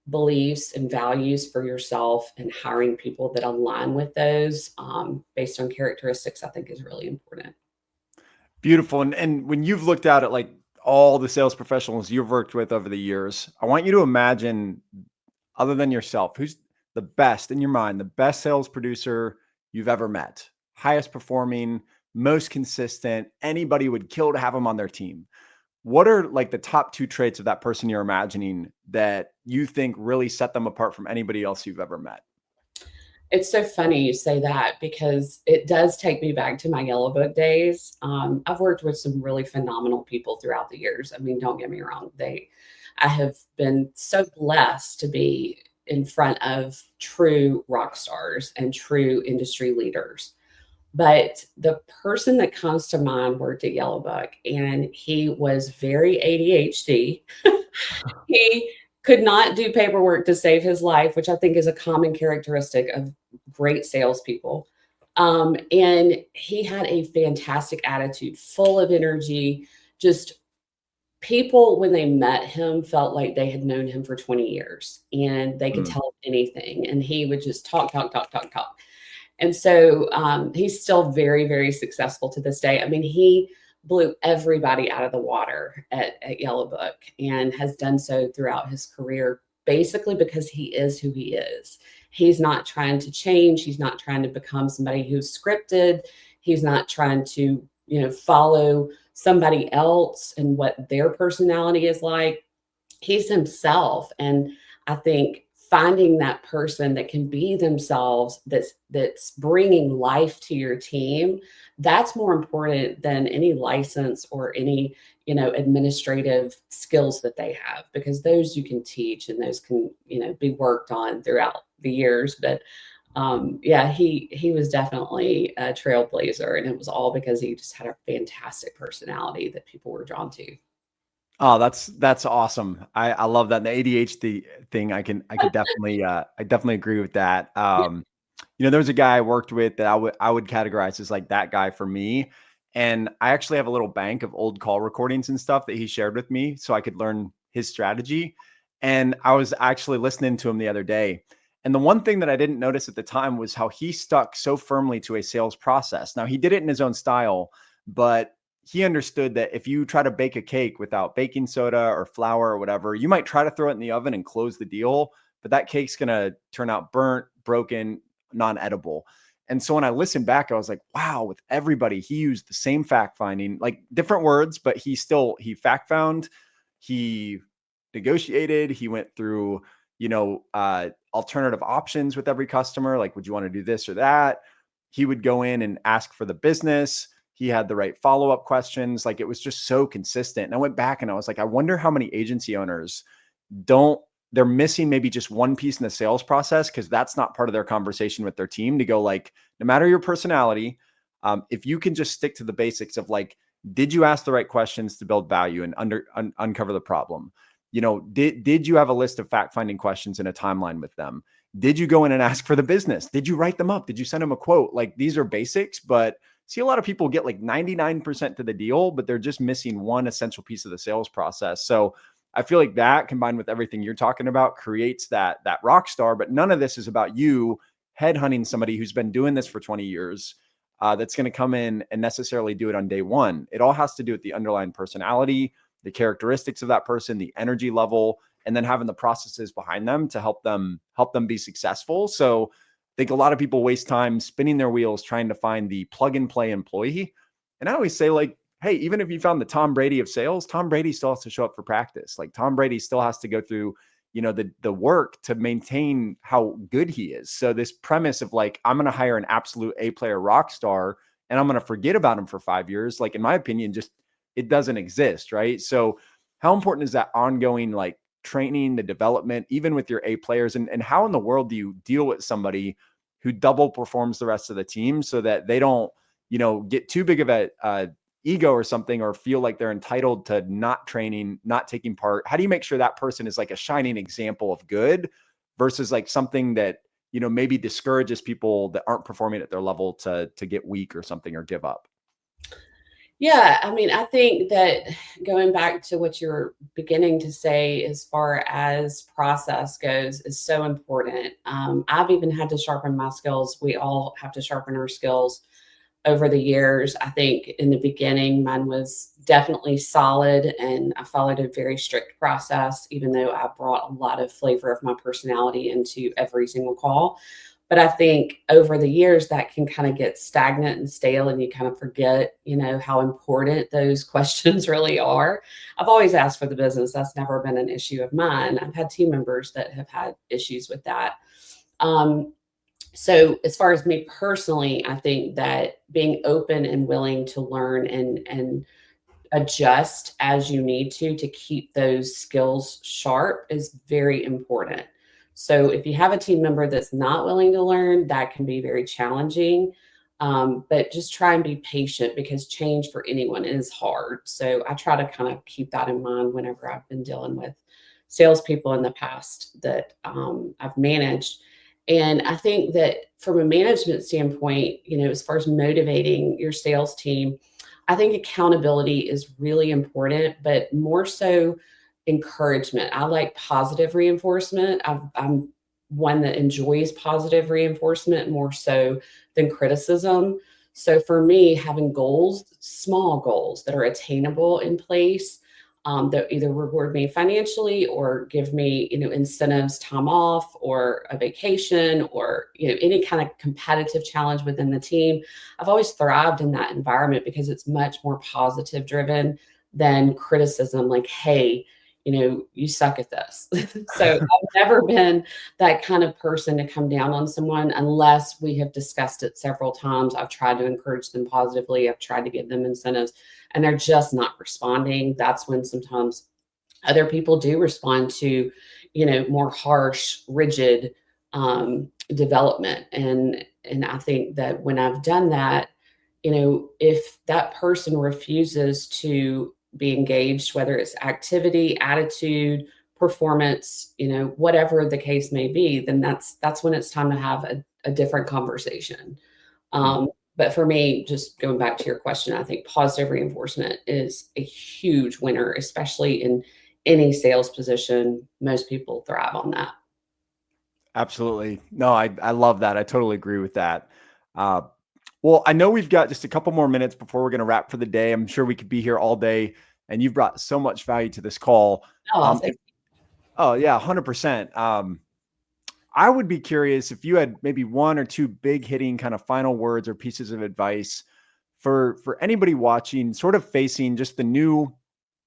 beliefs and values for yourself and hiring people that align with those based on characteristics, I think is really important. Beautiful. And when you've looked out at like all the sales professionals you've worked with over the years, I want you to imagine, other than yourself, who's the best in your mind, the best sales producer you've ever met, highest performing, most consistent, anybody would kill to have them on their team. What are like the top two traits of that person you're imagining that you think really set them apart from anybody else you've ever met? It's so funny you say that because it does take me back to my Yellow Book days. I've worked with some really phenomenal people throughout the years. I mean, don't get me wrong. I have been so blessed to be in front of true rock stars and true industry leaders. But the person that comes to mind worked at Yellow Book, and he was very ADHD. He could not do paperwork to save his life, which I think is a common characteristic of great salespeople. And he had a fantastic attitude, full of energy. Just people, when they met him, felt like they had known him for 20 years and they could Mm. tell him anything. And he would just talk, talk, talk, talk, talk. And so he's still very, very successful to this day. I mean, he blew everybody out of the water at Yellow Book and has done so throughout his career, basically because he is who he is. He's not trying to change. He's not trying to become somebody who's scripted. He's not trying to, follow somebody else and what their personality is like. He's himself. And I think finding that person that can be themselves, that's bringing life to your team, that's more important than any license or any administrative skills that they have, because those you can teach and those can be worked on throughout the years. But yeah, he was definitely a trailblazer, and it was all because he just had a fantastic personality that people were drawn to. Oh, that's awesome. I love that. And the ADHD thing, I could definitely I definitely agree with that. There was a guy I worked with that I would categorize as like that guy for me. And I actually have a little bank of old call recordings and stuff that he shared with me so I could learn his strategy. And I was actually listening to him the other day. And the one thing that I didn't notice at the time was how he stuck so firmly to a sales process. Now, he did it in his own style, but he understood that if you try to bake a cake without baking soda or flour or whatever, you might try to throw it in the oven and close the deal, but that cake's going to turn out burnt, broken, non-edible. And so when I listened back, I was like, wow, with everybody, he used the same fact finding, like different words, but he fact found, he negotiated, he went through, alternative options with every customer. Like, would you want to do this or that? He would go in and ask for the business. He had the right follow-up questions. Like, it was just so consistent. And I went back and I was like, I wonder how many agency owners they're missing maybe just one piece in the sales process, because that's not part of their conversation with their team, to go like, no matter your personality, if you can just stick to the basics of like, did you ask the right questions to build value and uncover the problem? Did you have a list of fact-finding questions and a timeline with them? Did you go in and ask for the business? Did you write them up? Did you send them a quote? Like, these are basics, but see a lot of people get like 99% to the deal, but they're just missing one essential piece of the sales process. So I feel like that, combined with everything you're talking about, creates that rock star. But none of this is about you headhunting somebody who's been doing this for 20 years, that's going to come in and necessarily do it on day one. It all has to do with the underlying personality, the characteristics of that person, the energy level, and then having the processes behind them to help them be successful. So I think a lot of people waste time spinning their wheels trying to find the plug and play employee. And I always say, like, hey, even if you found the Tom Brady of sales, Tom Brady still has to show up for practice. Like, Tom Brady still has to go through, the work to maintain how good he is. So this premise of like, I'm going to hire an absolute A player rock star and I'm going to forget about him for 5 years, like, in my opinion, just it doesn't exist, right? So how important is that ongoing like training, the development, even with your A players? And how in the world do you deal with somebody who double performs the rest of the team so that they don't, get too big of a ego or something, or feel like they're entitled to not training, not taking part? How do you make sure that person is like a shining example of good versus like something that, maybe discourages people that aren't performing at their level to get weak or something or give up? Yeah, I mean, I think that going back to what you're beginning to say as far as process goes is so important. I've even had to sharpen my skills. We all have to sharpen our skills over the years. I think in the beginning, mine was definitely solid and I followed a very strict process, even though I brought a lot of flavor of my personality into every single call. But I think over the years that can kind of get stagnant and stale and you kind of forget, how important those questions really are. I've always asked for the business. That's never been an issue of mine. I've had team members that have had issues with that. Um, so as far as me personally, I think that being open and willing to learn and adjust as you need to keep those skills sharp is very important. So if you have a team member that's not willing to learn, that can be very challenging. But just try and be patient because change for anyone is hard. So I try to kind of keep that in mind whenever I've been dealing with salespeople in the past that I've managed. And I think that from a management standpoint, as far as motivating your sales team, I think accountability is really important, but more so encouragement. I like positive reinforcement. I'm one that enjoys positive reinforcement more so than criticism. So for me, having goals, small goals that are attainable in place, that either reward me financially or give me, incentives, time off or a vacation or, any kind of competitive challenge within the team. I've always thrived in that environment because it's much more positive driven than criticism like, hey, you suck at this. So I've never been that kind of person to come down on someone unless we have discussed it several times. I've tried to encourage them positively. I've tried to give them incentives and they're just not responding. That's when sometimes other people do respond to, more harsh, rigid development. And I think that when I've done that, if that person refuses to be engaged, whether it's activity, attitude, performance, whatever the case may be, then that's when it's time to have a different conversation. But for me, just going back to your question, I think positive reinforcement is a huge winner, especially in any sales position. Most people thrive on that. Absolutely. No, I love that. I totally agree with that. Uh, well, I know we've got just a couple more minutes before we're going to wrap for the day. I'm sure we could be here all day, and you've brought so much value to this call. Oh, If, oh yeah, 100%. I would be curious if you had maybe one or two big hitting kind of final words or pieces of advice for anybody watching, sort of facing just the new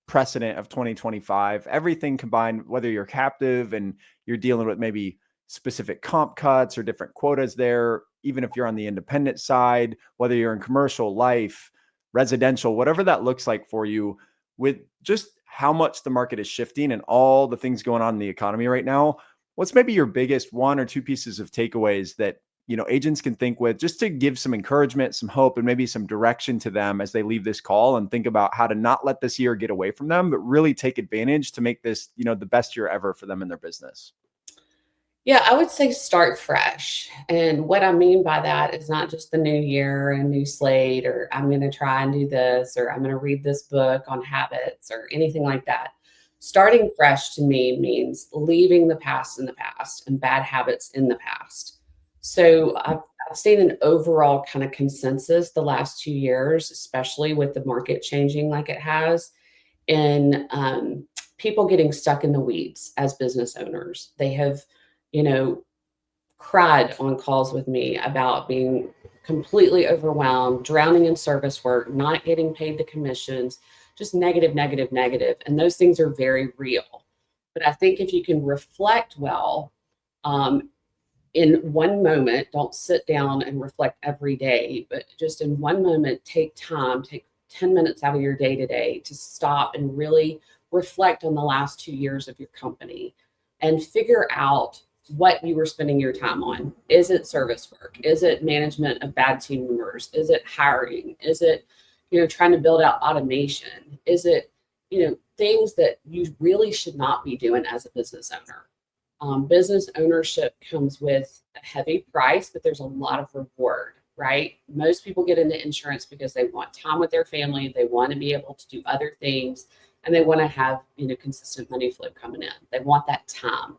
precedent of 2025, everything combined, whether you're captive and you're dealing with maybe specific comp cuts or different quotas there, even if you're on the independent side, whether you're in commercial, life, residential, whatever that looks like for you, with just how much the market is shifting and all the things going on in the economy right now. What's maybe your biggest one or two pieces of takeaways that agents can think with, just to give some encouragement, some hope, and maybe some direction to them as they leave this call and think about how to not let this year get away from them, but really take advantage to make this, the best year ever for them in their business? Yeah, I would say start fresh. And what I mean by that is not just the new year and new slate, or I'm going to try and do this, or I'm going to read this book on habits, or anything like that. Starting fresh to me means leaving the past in the past and bad habits in the past. So I've seen an overall kind of consensus the last 2 years, especially with the market changing like it has, in people getting stuck in the weeds as business owners. They have, you know, cried on calls with me about being completely overwhelmed, drowning in service work, not getting paid the commissions, just negative, negative, negative. And those things are very real. But I think if you can reflect well, um, in one moment, don't sit down and reflect every day, but just in one moment, take time, 10 minutes out of your day today to stop and really reflect on the last 2 years of your company and figure out what you were spending your time on. Is it service work? Is it management of bad team members? Is it hiring? Is it, trying to build out automation? Is it, things that you really should not be doing as a business owner? Business ownership comes with a heavy price, but there's a lot of reward, right? Most people get into insurance because they want time with their family, they want to be able to do other things, and they want to have, consistent money flow coming in. They want that time,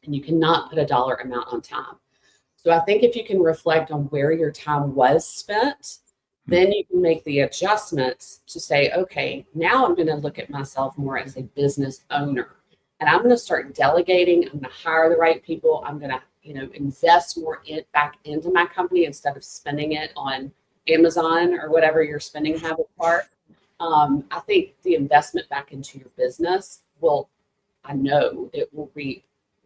and you cannot put a dollar amount on time. So I think if you can reflect on where your time was spent, then you can make the adjustments to say, okay, now I'm going to look at myself more as a business owner. And I'm going to start delegating. I'm going to hire the right people. I'm going to, invest more back into my company instead of spending it on Amazon or whatever your spending habits are. I think the investment back into your business I know it will reap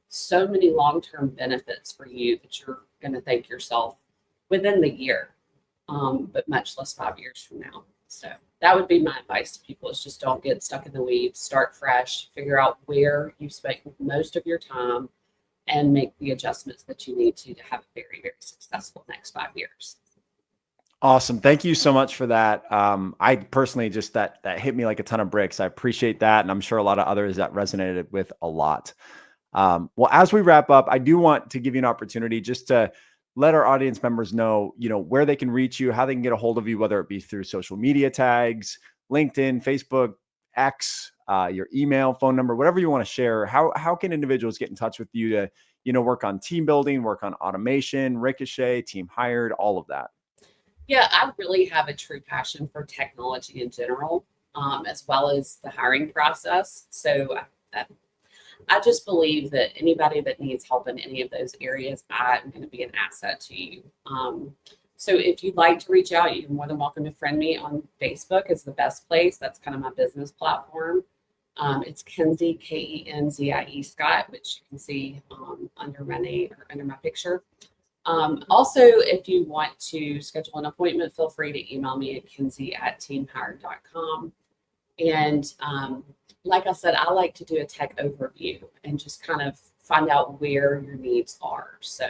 so many long-term benefits for you that you're going to thank yourself within the year, but much less 5 years from now. So that would be my advice to people, is just don't get stuck in the weeds, start fresh, figure out where you spent most of your time and make the adjustments that you need to have a very, very successful next 5 years. Awesome. Thank you so much for that. I personally just, that hit me like a ton of bricks. I appreciate that. And I'm sure a lot of others that resonated with a lot. Well, as we wrap up, I do want to give you an opportunity just to let our audience members know, where they can reach you, how they can get a hold of you, whether it be through social media tags, LinkedIn, Facebook, X, your email, phone number, whatever you want to share. How can individuals get in touch with you to, work on team building, work on automation, Ricochet, team hired, all of that? Yeah, I really have a true passion for technology in general, as well as the hiring process. So I just believe that anybody that needs help in any of those areas, I'm going to be an asset to you. So if you'd like to reach out, you're more than welcome to friend me on Facebook. Is the best place. That's kind of my business platform. It's Kenzie, Kenzie Scott, which you can see under my name or under my picture. Also, if you want to schedule an appointment, feel free to email me at kenzie@teamhired.com. And like I said, I like to do a tech overview and just kind of find out where your needs are. So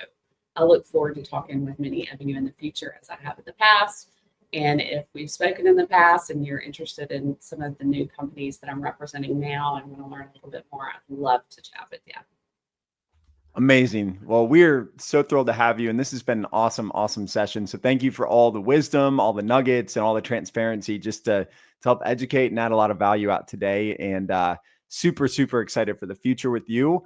I look forward to talking with many of you in the future, as I have in the past. And if we've spoken in the past and you're interested in some of the new companies that I'm representing now and want to learn a little bit more, I'd love to chat with you. Amazing. Well, we're so thrilled to have you. And this has been an awesome, awesome session. So thank you for all the wisdom, all the nuggets, and all the transparency, just to help educate and add a lot of value out today. And super, super excited for the future with you.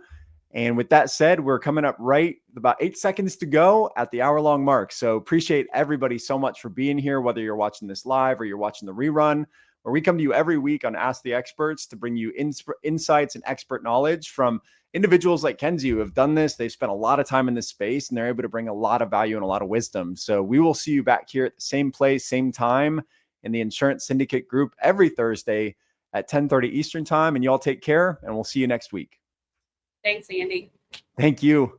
And with that said, we're coming up right about 8 seconds to go at the hour-long mark. So appreciate everybody so much for being here, whether you're watching this live or you're watching the rerun, where we come to you every week on Ask the Experts to bring you insights and expert knowledge from individuals like Kenzie who have done this. They've spent a lot of time in this space and they're able to bring a lot of value and a lot of wisdom. So we will see you back here at the same place, same time in the Insurance Syndicate Group every Thursday at 10:30 Eastern time. And y'all take care, and we'll see you next week. Thanks, Andy. Thank you.